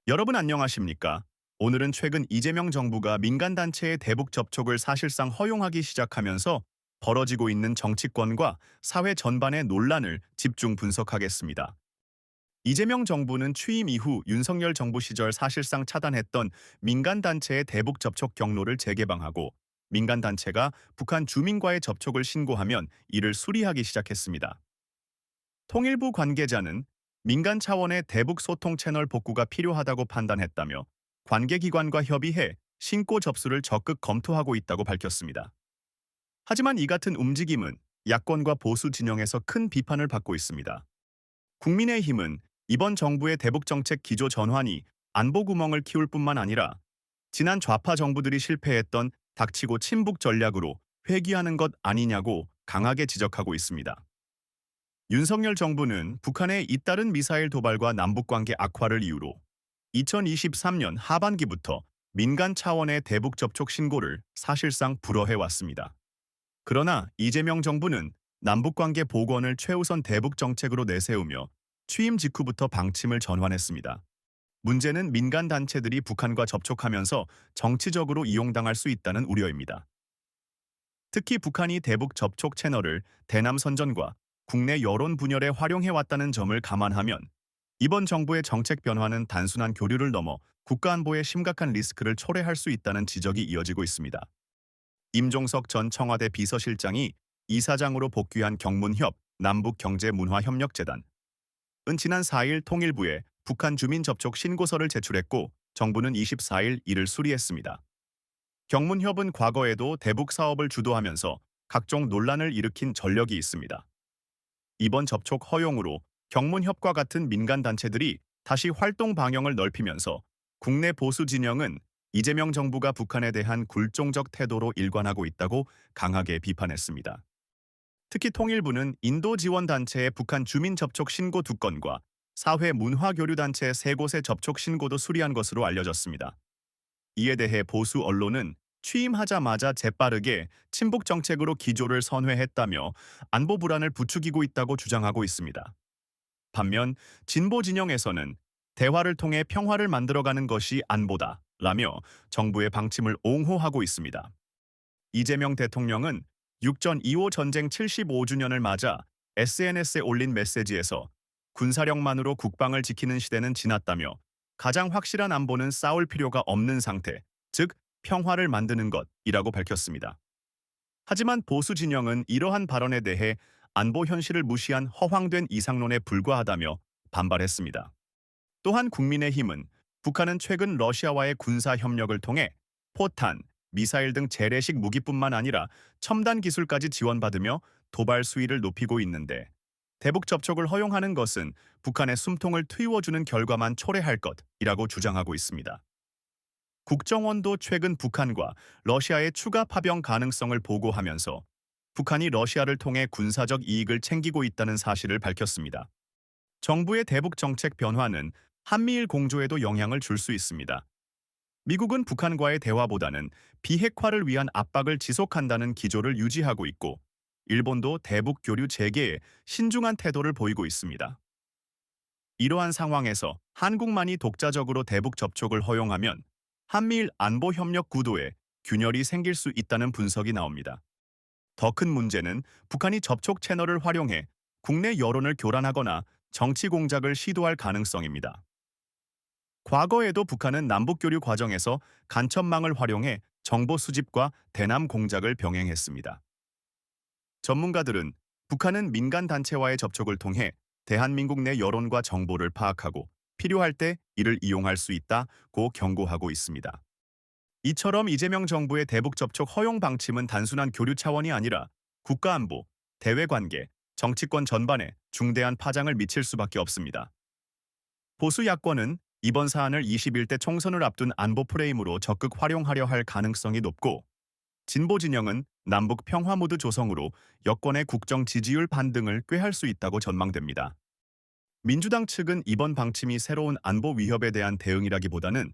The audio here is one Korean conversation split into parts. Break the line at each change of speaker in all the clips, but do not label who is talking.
여러분 안녕하십니까? 오늘은 최근 이재명 정부가 민간단체의 대북 접촉을 사실상 허용하기 시작하면서 벌어지고 있는 정치권과 사회 전반의 논란을 집중 분석하겠습니다. 이재명 정부는 취임 이후 윤석열 정부 시절 사실상 차단했던 민간단체의 대북 접촉 경로를 재개방하고 민간단체가 북한 주민과의 접촉을 신고하면 이를 수리하기 시작했습니다. 통일부 관계자는 민간 차원의 대북 소통 채널 복구가 필요하다고 판단했다며 관계기관과 협의해 신고 접수를 적극 검토하고 있다고 밝혔습니다. 하지만 이 같은 움직임은 야권과 보수 진영에서 큰 비판을 받고 있습니다. 국민의힘은 이번 정부의 대북 정책 기조 전환이 안보 구멍을 키울 뿐만 아니라 지난 좌파 정부들이 실패했던 닥치고 친북 전략으로 회귀하는 것 아니냐고 강하게 지적하고 있습니다. 윤석열 정부는 북한의 잇따른 미사일 도발과 남북관계 악화를 이유로 2023년 하반기부터 민간 차원의 대북 접촉 신고를 사실상 불허해왔습니다. 그러나 이재명 정부는 남북관계 복원을 최우선 대북 정책으로 내세우며 취임 직후부터 방침을 전환했습니다. 문제는 민간 단체들이 북한과 접촉하면서 정치적으로 이용당할 수 있다는 우려입니다. 특히 북한이 대북 접촉 채널을 대남 선전과 국내 여론 분열에 활용해왔다는 점을 감안하면 이번 정부의 정책 변화는 단순한 교류를 넘어 국가안보에 심각한 리스크를 초래할 수 있다는 지적이 이어지고 있습니다. 임종석 전 청와대 비서실장이 이사장으로 복귀한 경문협 남북경제문화협력재단은 지난 4일 통일부에 북한 주민 접촉 신고서를 제출했고 정부는 24일 이를 수리했습니다. 경문협은 과거에도 대북 사업을 주도하면서 각종 논란을 일으킨 전력이 있습니다. 이번 접촉 허용으로 경문협과 같은 민간단체들이 다시 활동 방향을 넓히면서 국내 보수 진영은 이재명 정부가 북한에 대한 굴종적 태도로 일관하고 있다고 강하게 비판했습니다. 특히 통일부는 인도 지원 단체의 북한 주민 접촉 신고 2건과 사회 문화교류단체 3곳의 접촉 신고도 수리한 것으로 알려졌습니다. 이에 대해 보수 언론은 취임하자마자 재빠르게 친북 정책으로 기조를 선회했다며 안보 불안을 부추기고 있다고 주장하고 있습니다. 반면 진보 진영에서는 대화를 통해 평화를 만들어가는 것이 안보다 라며 정부의 방침을 옹호하고 있습니다. 이재명 대통령은 육전 2.5 전쟁 75주년을 맞아 SNS에 올린 메시지에서 군사력만으로 국방을 지키는 시대는 지났다며 가장 확실한 안보는 싸울 필요가 없는 상태, 즉 평화를 만드는 것이라고 밝혔습니다. 하지만 보수 진영은 이러한 발언에 대해 안보 현실을 무시한 허황된 이상론에 불과하다며 반발했습니다. 또한 국민의힘은 북한은 최근 러시아와의 군사 협력을 통해 포탄, 미사일 등 재래식 무기뿐만 아니라 첨단 기술까지 지원받으며 도발 수위를 높이고 있는데 대북 접촉을 허용하는 것은 북한의 숨통을 트이워주는 결과만 초래할 것이라고 주장하고 있습니다. 국정원도 최근 북한과 러시아의 추가 파병 가능성을 보고하면서 북한이 러시아를 통해 군사적 이익을 챙기고 있다는 사실을 밝혔습니다. 정부의 대북 정책 변화는 한미일 공조에도 영향을 줄 수 있습니다. 미국은 북한과의 대화보다는 비핵화를 위한 압박을 지속한다는 기조를 유지하고 있고, 일본도 대북 교류 재개에 신중한 태도를 보이고 있습니다. 이러한 상황에서 한국만이 독자적으로 대북 접촉을 허용하면 한미일 안보 협력 구도에 균열이 생길 수 있다는 분석이 나옵니다. 더 큰 문제는 북한이 접촉 채널을 활용해 국내 여론을 교란하거나 정치 공작을 시도할 가능성입니다. 과거에도 북한은 남북교류 과정에서 간첩망을 활용해 정보 수집과 대남 공작을 병행했습니다. 전문가들은 북한은 민간 단체와의 접촉을 통해 대한민국 내 여론과 정보를 파악하고 필요할 때 이를 이용할 수 있다고 경고하고 있습니다. 이처럼 이재명 정부의 대북 접촉 허용 방침은 단순한 교류 차원이 아니라 국가안보, 대외관계, 정치권 전반에 중대한 파장을 미칠 수밖에 없습니다. 보수 야권은 이번 사안을 21대 총선을 앞둔 안보 프레임으로 적극 활용하려 할 가능성이 높고, 진보 진영은 남북 평화 모드 조성으로 여권의 국정 지지율 반등을 꾀할 수 있다고 전망됩니다. 민주당 측은 이번 방침이 새로운 안보 위협에 대한 대응이라기보다는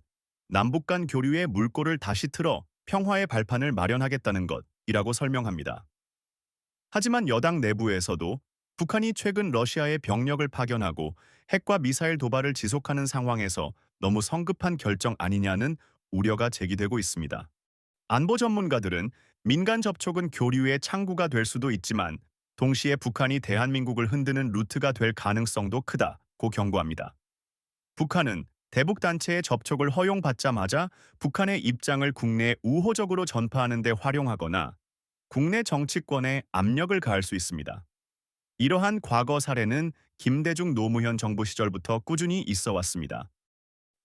남북 간 교류의 물꼬를 다시 틀어 평화의 발판을 마련하겠다는 것이라고 설명합니다. 하지만 여당 내부에서도 북한이 최근 러시아에 병력을 파견하고 핵과 미사일 도발을 지속하는 상황에서 너무 성급한 결정 아니냐는 우려가 제기되고 있습니다. 안보 전문가들은 민간 접촉은 교류의 창구가 될 수도 있지만 동시에 북한이 대한민국을 흔드는 루트가 될 가능성도 크다고 경고합니다. 북한은 대북 단체의 접촉을 허용받자마자 북한의 입장을 국내에 우호적으로 전파하는 데 활용하거나 국내 정치권에 압력을 가할 수 있습니다. 이러한 과거 사례는 김대중 노무현 정부 시절부터 꾸준히 있어 왔습니다.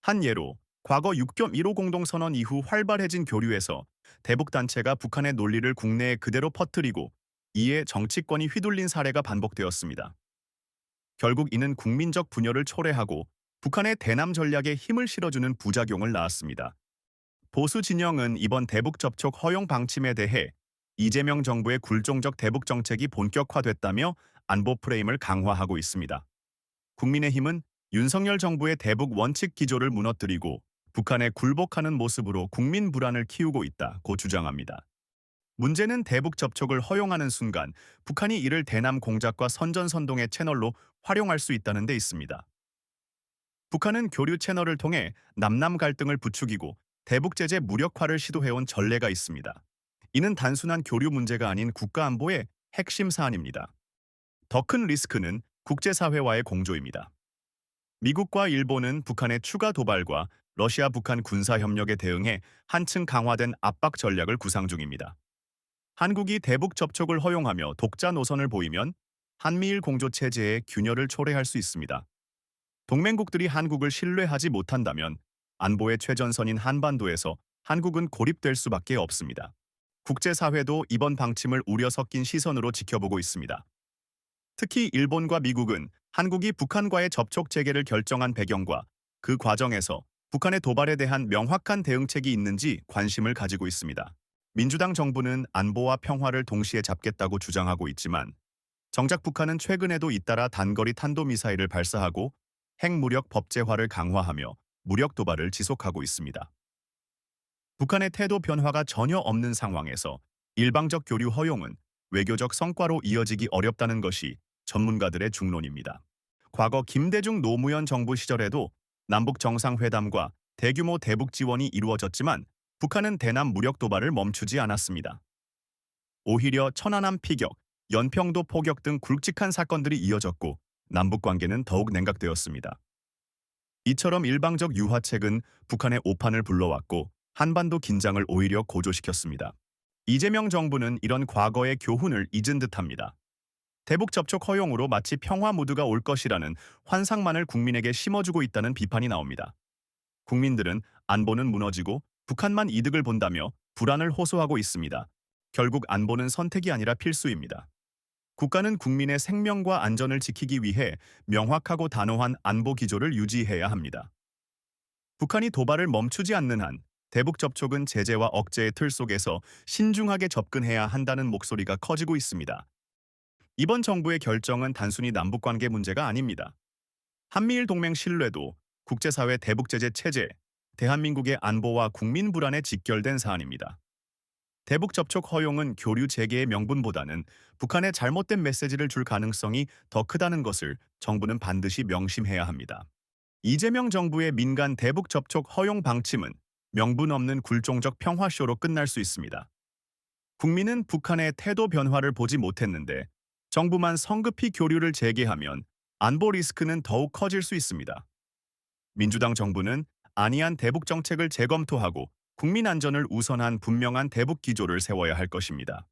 한 예로 과거 6.15 공동선언 이후 활발해진 교류에서 대북 단체가 북한의 논리를 국내에 그대로 퍼뜨리고 이에 정치권이 휘둘린 사례가 반복되었습니다. 결국 이는 국민적 분열을 초래하고 북한의 대남 전략에 힘을 실어주는 부작용을 낳았습니다. 보수 진영은 이번 대북 접촉 허용 방침에 대해 이재명 정부의 굴종적 대북 정책이 본격화됐다며 안보 프레임을 강화하고 있습니다. 국민의힘은 윤석열 정부의 대북 원칙 기조를 무너뜨리고 북한에 굴복하는 모습으로 국민 불안을 키우고 있다고 주장합니다. 문제는 대북 접촉을 허용하는 순간 북한이 이를 대남 공작과 선전선동의 채널로 활용할 수 있다는 데 있습니다. 북한은 교류 채널을 통해 남남 갈등을 부추기고 대북 제재 무력화를 시도해온 전례가 있습니다. 이는 단순한 교류 문제가 아닌 국가 안보의 핵심 사안입니다. 더 큰 리스크는 국제사회와의 공조입니다. 미국과 일본은 북한의 추가 도발과 러시아 북한 군사협력에 대응해 한층 강화된 압박 전략을 구상 중입니다. 한국이 대북 접촉을 허용하며 독자 노선을 보이면 한미일 공조 체제의 균열을 초래할 수 있습니다. 동맹국들이 한국을 신뢰하지 못한다면 안보의 최전선인 한반도에서 한국은 고립될 수밖에 없습니다. 국제사회도 이번 방침을 우려 섞인 시선으로 지켜보고 있습니다. 특히 일본과 미국은 한국이 북한과의 접촉 재개를 결정한 배경과 그 과정에서 북한의 도발에 대한 명확한 대응책이 있는지 관심을 가지고 있습니다. 민주당 정부는 안보와 평화를 동시에 잡겠다고 주장하고 있지만 정작 북한은 최근에도 잇따라 단거리 탄도미사일을 발사하고 핵무력 법제화를 강화하며 무력 도발을 지속하고 있습니다. 북한의 태도 변화가 전혀 없는 상황에서 일방적 교류 허용은 외교적 성과로 이어지기 어렵다는 것이 전문가들의 중론입니다. 과거 김대중 노무현 정부 시절에도 남북 정상회담과 대규모 대북 지원이 이루어졌지만 북한은 대남 무력 도발을 멈추지 않았습니다. 오히려 천안함 피격, 연평도 포격 등 굵직한 사건들이 이어졌고 남북 관계는 더욱 냉각되었습니다. 이처럼 일방적 유화책은 북한의 오판을 불러왔고 한반도 긴장을 오히려 고조시켰습니다. 이재명 정부는 이런 과거의 교훈을 잊은 듯합니다. 대북 접촉 허용으로 마치 평화 무드가 올 것이라는 환상만을 국민에게 심어주고 있다는 비판이 나옵니다. 국민들은 안보는 무너지고 북한만 이득을 본다며 불안을 호소하고 있습니다. 결국 안보는 선택이 아니라 필수입니다. 국가는 국민의 생명과 안전을 지키기 위해 명확하고 단호한 안보 기조를 유지해야 합니다. 북한이 도발을 멈추지 않는 한 대북 접촉은 제재와 억제의 틀 속에서 신중하게 접근해야 한다는 목소리가 커지고 있습니다. 이번 정부의 결정은 단순히 남북관계 문제가 아닙니다. 한미일 동맹 신뢰도, 국제사회 대북 제재 체제, 대한민국의 안보와 국민 불안에 직결된 사안입니다. 대북 접촉 허용은 교류 재개의 명분보다는 북한에 잘못된 메시지를 줄 가능성이 더 크다는 것을 정부는 반드시 명심해야 합니다. 이재명 정부의 민간 대북 접촉 허용 방침은 명분 없는 굴종적 평화쇼로 끝날 수 있습니다. 국민은 북한의 태도 변화를 보지 못했는데 정부만 성급히 교류를 재개하면 안보 리스크는 더욱 커질 수 있습니다. 민주당 정부는 안이한 대북 정책을 재검토하고 국민 안전을 우선한 분명한 대북 기조를 세워야 할 것입니다.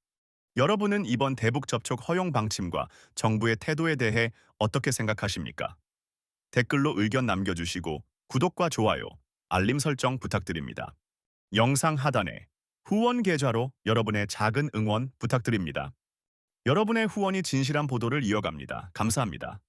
여러분은 이번 대북 접촉 허용 방침과 정부의 태도에 대해 어떻게 생각하십니까? 댓글로 의견 남겨주시고 구독과 좋아요, 알림 설정 부탁드립니다. 영상 하단에 후원 계좌로 여러분의 작은 응원 부탁드립니다. 여러분의 후원이 진실한 보도를 이어갑니다. 감사합니다.